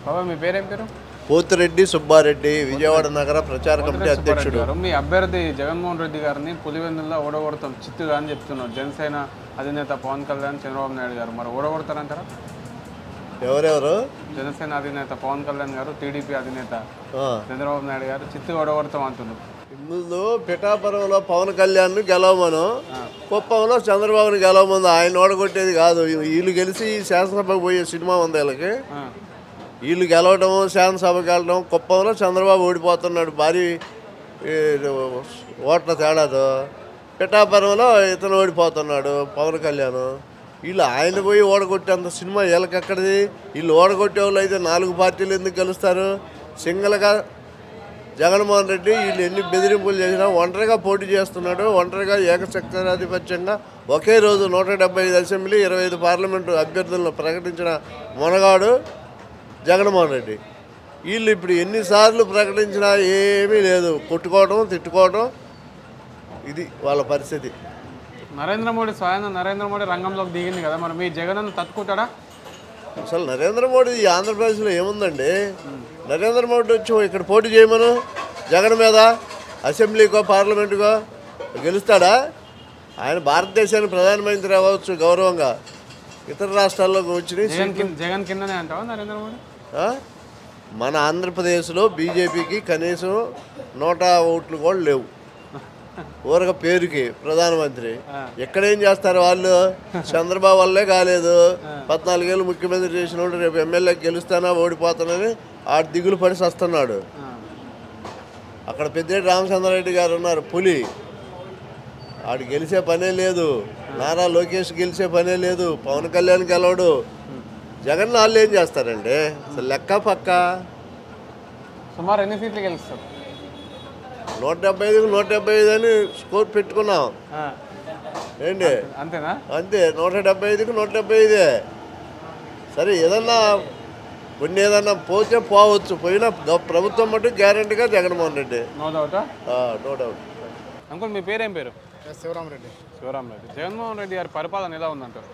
బాబా మీ పేరేం పేరు? పోతిరెడ్డి సుబ్బారెడ్డి, విజయవాడ నగర ప్రచార కమిటీ అధ్యక్షుడు. మీ అభ్యర్థి జగన్మోహన్ రెడ్డి గారిని పులివెందుల్లో ఓడగొడతాం చిత్తుగా అని చెప్తున్నారు జనసేన అధినేత పవన్ కళ్యాణ్, చంద్రబాబు నాయుడు గారు. మరి ఓడగొడతారంటారా? ఎవరెవరు? జనసేన అధినేత పవన్ కళ్యాణ్ గారు, టీడీపీ అధినేత చంద్రబాబు నాయుడు గారు చిత్తు ఓడగొడతాం అంటున్నారు. ముందు పిఠాపురంలో పవన్ కళ్యాణ్ గెలవమను, కుప్పంలో చంద్రబాబుని గెలవమంది. ఆయన ఓడగొట్టేది కాదు. వీళ్ళు గెలిచి శాసనసభకు పోయే సినిమా ఉంది వీళ్ళకి. వీళ్ళు గెలవడం, శాసనసభకు వెళ్ళడం. కుప్పంలో చంద్రబాబు ఓడిపోతున్నాడు భారీ ఓట్ల తేడాతో. పిఠాపురంలో ఇతను ఓడిపోతున్నాడు పవన్ కళ్యాణ్. వీళ్ళు ఆయన పోయి ఓడగొట్టేంత సినిమా వీళ్ళకి ఎక్కడిది? వీళ్ళు ఓడగొట్టే వాళ్ళు అయితే 4 పార్టీలు ఎందుకు గెలుస్తారు? సింగిల్గా జగన్మోహన్ రెడ్డి వీళ్ళు ఎన్ని బెదిరింపులు చేసినా ఒంటరిగా పోటీ చేస్తున్నాడు. ఒంటరిగా ఏకశక్తాధిపత్యంగా ఒకే రోజు 175 అసెంబ్లీ, 25 పార్లమెంటు అభ్యర్థులను ప్రకటించిన మొనగాడు జగన్మోహన్ రెడ్డి. వీళ్ళు ఇప్పుడు ఎన్నిసార్లు ప్రకటించినా ఏమీ లేదు. కొట్టుకోవడం, తిట్టుకోవడం, ఇది వాళ్ళ పరిస్థితి. నరేంద్ర మోడీ రంగంలోకి దిగింది కదా, మరి మీ జగన్ అన్న తట్టుకుంటాడా? అసలు నరేంద్ర మోడీ ఈ ఆంధ్రప్రదేశ్లో ఏముందండి? నరేంద్ర మోడీ వచ్చి ఇక్కడ పోటీ చేయమను జగన్ మీద, అసెంబ్లీకో పార్లమెంటుకో గెలుస్తాడా? ఆయన భారతదేశానికి ప్రధానమంత్రి అవ్వచ్చు గౌరవంగా. ఇతర రాష్ట్రాల్లోకి వచ్చి జగన్ కిందనే అంటావా నరేంద్ర మోడీ? మన ఆంధ్రప్రదేశ్లో బీజేపీకి కనీసం 100 ఓట్లు కూడా లేవు. ఊరక పేరుకి ప్రధానమంత్రి. ఎక్కడేం చేస్తారు వాళ్ళు? చంద్రబాబు వల్లే కాలేదు. 14 ఏళ్ళు ముఖ్యమంత్రి చేసిన వాడు రేపు ఎమ్మెల్యే గెలుస్తానా ఓడిపోతానని ఆడు దిగులు పడి వస్తున్నాడు. అక్కడ పెద్దిరెడ్డి రామచంద్రారెడ్డి గారు ఉన్నారు, పులి. ఆడు గెలిచే పనే లేదు. నారా లోకేష్ గెలిచే పనే లేదు. పవన్ కళ్యాణ్ గెలవడు. జగన్ వాళ్ళు ఏం చేస్తారండి? అసలు లెక్క పక్క. సుమారు ఎన్ని సీట్లు గెలుస్తారు? 175కు 175 అని స్కోర్ పెట్టుకున్నాం. ఏంటి అంతేనా? అంతే. 175కు 175. సరే, ఏదన్నా ఏదన్నా పోతే పోవచ్చు. పోయినా ప్రభుత్వం మటుకు గ్యారెంటీగా Jaganmohan Reddy. No doubt. No doubt. Uncle మీ పేరేం పేరు? శివరామరెడ్డి. జగన్మోహన్ రెడ్డి గారి పరిపాలన ఎలా ఉందంటారు?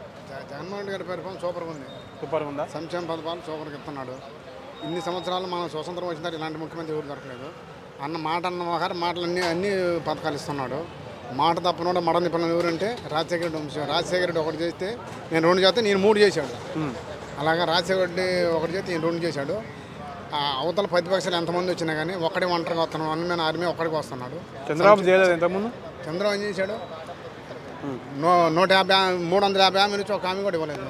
జగన్మోహన్ రెడ్డి గారి పరిపాలన సూపర్గా ఉంది. సూపర్గా ఉందా? సంక్షేమ పథకాలు సూపర్గా ఇస్తున్నాడు. ఇన్ని సంవత్సరాలు మనం స్వతంత్రం వచ్చిన ఇలాంటి ముఖ్యమంత్రి ఎవరు దొరకలేదు. మాటలు అన్ని పథకాలు ఇస్తున్నాడు. మాట తప్పనోడు మడ నిపుణులు ఎవరంటే రాజశేఖర రెడ్డి. రాజశేఖర రెడ్డి ఒకటి చేస్తే నేను 2 చేస్తే నేను 3 చేశాడు. అలాగా రాజశేఖర రెడ్డి ఒకటి చేస్తే నేను 2 చేశాడు. అవతల ప్రతిపక్షాలు ఎంతమంది వచ్చినా కానీ ఒక్కడే ఒంటరిగా వస్తున్నాడు. అన్నమైన ఆర్మీ ఒక్కడికి వస్తున్నాడు. చంద్రబాబు చేయలేదు ఇంతకుముందు. చంద్రబాబు ఏం చేశాడు? 350 హామీ నుంచి ఒక హామీ కూడా ఇవ్వలేదు.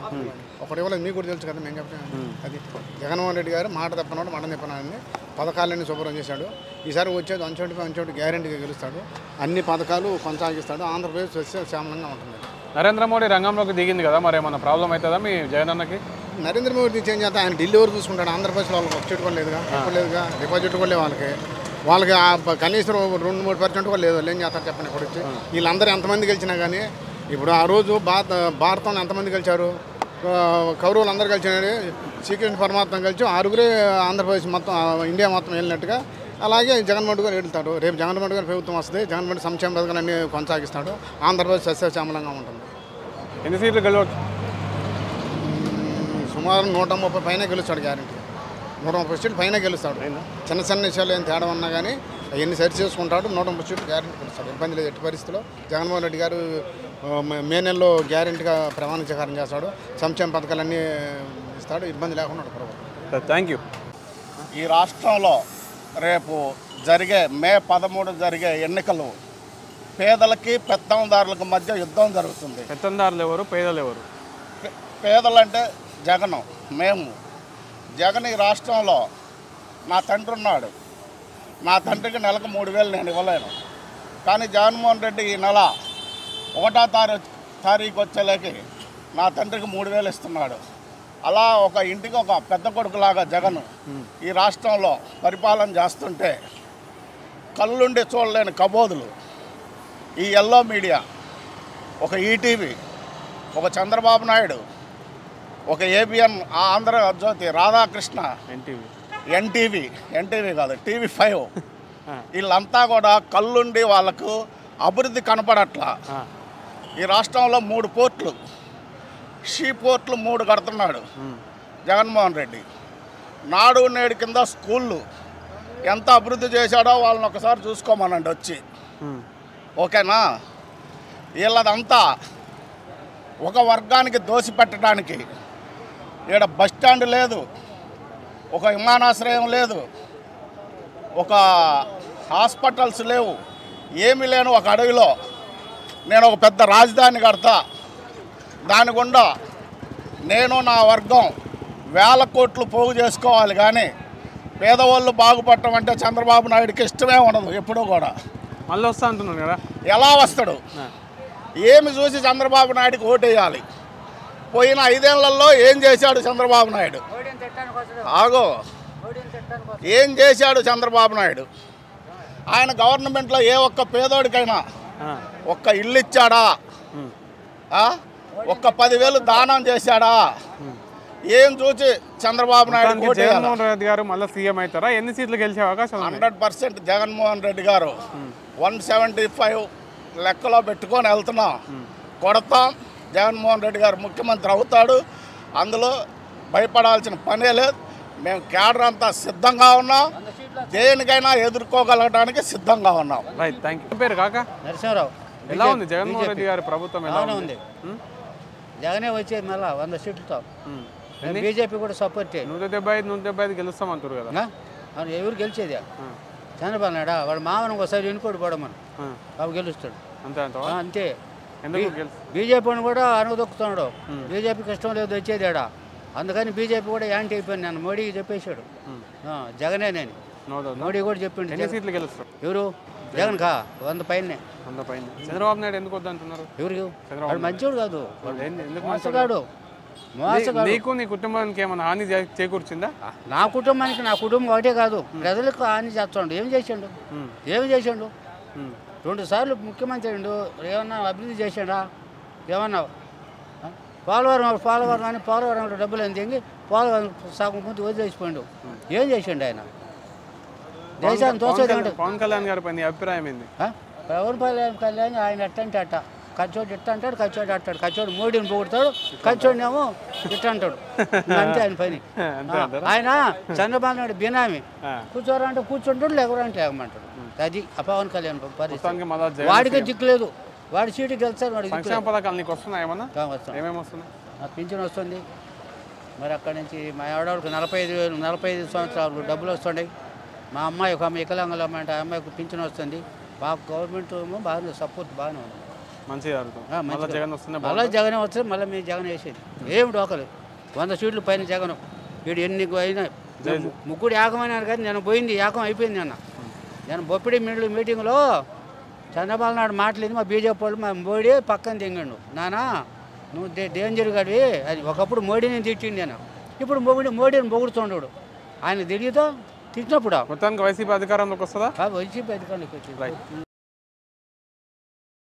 ఒకటి ఇవ్వలేదు. మీకు కూడా తెలుసు కదా, మేము చెప్తాను. అది జగన్మోహన్ రెడ్డి గారు మాట తప్పనోడు మడ నిప్పనాన్ని పథకాలన్నీ శుభ్రం చేశాడు. ఈసారి వచ్చేది 175 గ్యారెంటీగా గెలుస్తాడు. అన్ని పథకాలు కొనసాగిస్తాడు. ఆంధ్రప్రదేశ్ సస్యశ్యామలంగా ఉంటుంది. నరేంద్ర మోడీ రంగంలోకి దిగింది కదా, మరి ఏమన్నా ప్రాబ్లం అవుతుందా మీ జగన్ అన్నకి? నరేంద్ర మోడీ చేంజ్ చేస్తే ఆయన ఢిల్లీ వరకు చూసుకుంటాడు. ఆంధ్రప్రదేశ్లో వాళ్ళకి ఒక చెట్టు కూడా లేదుగా, లేదుగా, డిపాజిట్ కూడా లేవు వాళ్ళకి కనీసం 2-3% కూడా లేదు. వాళ్ళు ఏం చేస్తారు చెప్పండి? ఇప్పుడు వచ్చి వీళ్ళందరూ ఎంతమంది గెలిచినా కానీ, ఇప్పుడు ఆ రోజు భారతంలో ఎంతమంది గెలిచారు? కౌరవులు అందరూ కలిసినారు. శ్రీకృష్ణ పరమాత్మ కలిసి 6గురే ఆంధ్రప్రదేశ్ మొత్తం, ఇండియా మొత్తం వెళ్ళినట్టుగా. అలాగే జగన్మోహన్ గారు వెళ్తాడు. రేపు జగన్మోహన్ గారు ప్రభుత్వం వస్తుంది. జగన్మోహన్ సంక్షేమ పథకాలన్నీ కొనసాగిస్తాడు. ఆంధ్రప్రదేశ్ సస్యశ్యామలంగా ఉంటుంది. ఎన్ని సీట్లు గెలవచ్చు? సుమారు 130 పైన గెలుస్తాడు. గ్యారెంటీ 130 సీట్లు పైన గెలుస్తాడు. చిన్న విషయాలు ఏం తేడా ఉన్నా కానీ అవన్నీ సరి చేసుకుంటాడు. 130 సీట్లు గ్యారెంటీ గెలుస్తాడు. ఇబ్బంది లేదు. ఎట్టి పరిస్థితిలో జగన్మోహన్ రెడ్డి గారు మే నెలలో గ్యారెంటీగా ప్రమాణ స్వీకారం చేస్తాడు. సంక్షేమ పథకాలన్నీ ఇస్తాడు. ఇబ్బంది లేకుండా ప్రభుత్వం. Thank you. ఈ రాష్ట్రంలో రేపు జరిగే మే 13 జరిగే ఎన్నికలు పేదలకి పెత్తందారులకు మధ్య యుద్ధం జరుగుతుంది. పెత్తందారులు ఎవరు, పేదలు ఎవరు? పేదలంటే జగను, మేము. జగన్ ఈ రాష్ట్రంలో నా తండ్రి ఉన్నాడు. నా తండ్రికి నెలకు 3000 నేను ఇవ్వలేను. కానీ జగన్మోహన్ రెడ్డి ఈ నెల 1వ తారీఖు వచ్చేలేకి నా తండ్రికి 3000 ఇస్తున్నాడు. అలా ఒక ఇంటికి ఒక పెద్ద కొడుకులాగా జగన్ ఈ రాష్ట్రంలో పరిపాలన చేస్తుంటే కళ్ళుండి చూడలేని కబోదులు, ఈ ఎల్లో మీడియా, ఒక ఈటీవీ, ఒక చంద్రబాబు నాయుడు, ఒక ఏబిఎన్, ఆంధ్రజ్యోతి, రాధాకృష్ణ, ఎన్టీవీ కాదు TV5, వీళ్ళంతా కూడా కళ్ళుండి వాళ్ళకు అభివృద్ధి కనపడట్లా. ఈ రాష్ట్రంలో 3 పోర్ట్లు, షీ పోర్ట్లు 3 కడుతున్నాడు జగన్మోహన్ రెడ్డి. నాడు నేడు కింద స్కూళ్ళు ఎంత అభివృద్ధి చేశాడో వాళ్ళని ఒకసారి చూసుకోమనండి వచ్చి. ఓకేనా? వీళ్ళదంతా ఒక వర్గానికి దోసిపెట్టడానికి. ఈడ బస్ స్టాండ్ లేదు, ఒక విమానాశ్రయం లేదు, ఒక హాస్పిటల్స్ లేవు, ఏమీ లేని ఒక అడవిలో నేను ఒక పెద్ద రాజధాని కడతా, దాని గుండా నేను నా వర్గం వేల కోట్లు పోగు చేసుకోవాలి. కానీ పేదవాళ్ళు బాగుపడటం అంటే చంద్రబాబు నాయుడుకి ఇష్టమే ఉండదు ఎప్పుడూ కూడా. మళ్ళీ వస్తా అంటున్నాను కదా, ఎలా వస్తాడు? ఏమి చూసి చంద్రబాబు నాయుడుకి ఓటేయాలి? పోయిన 5 ఏళ్లలో ఏం చేశాడు చంద్రబాబు నాయుడు? ఆగో, ఏం చేశాడు చంద్రబాబు నాయుడు? ఆయన గవర్నమెంట్లో ఏ ఒక్క పేదోడికైనా ఒక్క ఇల్లు ఇచ్చాడా? ఒక్క 10,000 దానం చేశాడా? ఏం చూసి చంద్రబాబు నాయుడు? జగన్మోహన్ రెడ్డి గారు మళ్ళీ సీఎం అవుతారా? ఎన్ని సీట్లు గెలిచే అవకాశం? 100% జగన్మోహన్ రెడ్డి గారు 175 లెక్కలో పెట్టుకొని వెళ్తున్నాం. కొడతాం. జగన్మోహన్ రెడ్డి గారు ముఖ్యమంత్రి అవుతాడు. అందులో భయపడాల్సిన పనే లేదు. మేము క్యాడర్ అంతా సిద్ధంగా ఉన్నాం. దేనికైనా ఎదుర్కోగలగడానికి సిద్ధంగా ఉన్నాం. Right, thank you. పేరు కాక నరసింహరావు. ఎలా ఉంది జగన్మోహన్ రెడ్డి గారి ప్రభుత్వం? ఎలా ఉంది? జగనే వచ్చేది మళ్ళీ 100 సీట్లతో. బీజేపీ కూడా సపోర్ట్ 175 గెలుస్తామంటారు కదా. అవును, ఎవరు గెలిచేది? చంద్రబాబు నాయుడు వాడు మామను ఒకసారి ఎన్నుకోడు పోవడం బాబు గెలుస్తాడు అంతే అంటావా? అంతే. ఎందుకు బీజేపీని కూడా అనుదొక్కుతున్నాడు. బీజేపీకి ఇష్టం లేదు వచ్చేది ఆడ. అందుకని బీజేపీ కూడా యాంటీ అయిపోయింది. నేను మోడీకి చెప్పేశాడు జగనే నేను. మోడీ కూడా చెప్పిండు. ఎన్ని సీట్లు గెలుస్తారు? ఎవరు? జగన్ కా 100 పైనే. 100 పైన. చంద్రబాబు నాయుడు ఎందుకు వద్దంటున్నారు? ఎవరికి? వాడు మంచివాడు కాదు, ఎందుకు మోసగాడు. నీకు నీ కుటుంబానికి ఏమైనా హాని చేకూర్చిందా? నా కుటుంబానికి, నా కుటుంబం ఒకటే కాదు, ప్రజలకు హాని చేస్తాడు. ఏం చేసిండు? ఏమి చేసిండు? 2 సార్లు ముఖ్యమంత్రి అయ్యిండు. ఏమన్నా అభివృద్ధి చేశాడా? ఏమన్నా పోలవరం అని పోలవరం డబ్బులు అని తెంగి పోలవరం సగం ముందు వదిలేసిపోయిండు. ఏం చేసిండు ఆయన? దేశాన్ని తోసేది. పవన్ కళ్యాణ్ గారి పైన అభిప్రాయం ఏంది? పవన్ కళ్యాణ్ ఆయన ఎట్టంటే అట్ట, కచ్చోడు ఇట్ట అంటాడు, కచ్చోడు అంటాడు. కచ్చోడు మోడీని పొగుడతాడు, కచ్చోడినేమో ఇట్ట అంటాడు. అంతే ఆయన పని. ఆయన చంద్రబాబు నాయుడు బినామీ. కూర్చోరంటే కూర్చుంటాడు, లేకరంటే ఎగమంటాడు. అది ఆ పవన్ కళ్యాణ్ పరిస్థితి. వాడికి దిక్కులేదు. వాడి సీటుకి వెళ్తాడు. వాడికి సంక్షేమ పథకాలు నీకు వస్తున్నాయి? పింఛన్ వస్తుంది. మరి అక్కడి నుంచి మా ఆడవాళ్ళకి 45 సంవత్సరాలు డబ్బులు వస్తున్నాయి. మా అమ్మాయి ఒక అమ్మాయి వికలాంగులమ్మ అంటే ఆ అమ్మాయికి పింఛన్ వస్తుంది. బాగా గవర్నమెంట్ బాగానే సపోర్ట్ బాగానే ఉంది. మళ్ళీ జగనే వస్తుంది. మళ్ళీ మేము జగన్ వేసేది ఏమి డోకలేదు. 100 సీట్లు పైన జగన్. వీడు ఎన్ని అయినా ముగ్గురు యాగమైనారు కానీ నేను పోయింది యాగం అయిపోయింది. నేను బొప్పిడి మీటింగ్లో చంద్రబాబు నాయుడు మాట్లాడింది. మా బీజేపీ వాళ్ళు మా మోడీ పక్కన దింగండు. నానా నువ్వు డేంజర్ కాడివి అది. ఒకప్పుడు మోడీని తిట్టింది నేను, ఇప్పుడు మోడీని పొగుడుతుండడు. ఆయన తిరిగితో తిట్టినప్పుడు మొత్తానికి వైసీపీ అధికారంలోకి వస్తుందా? వైసీపీ అధికారంలోకి వచ్చింది.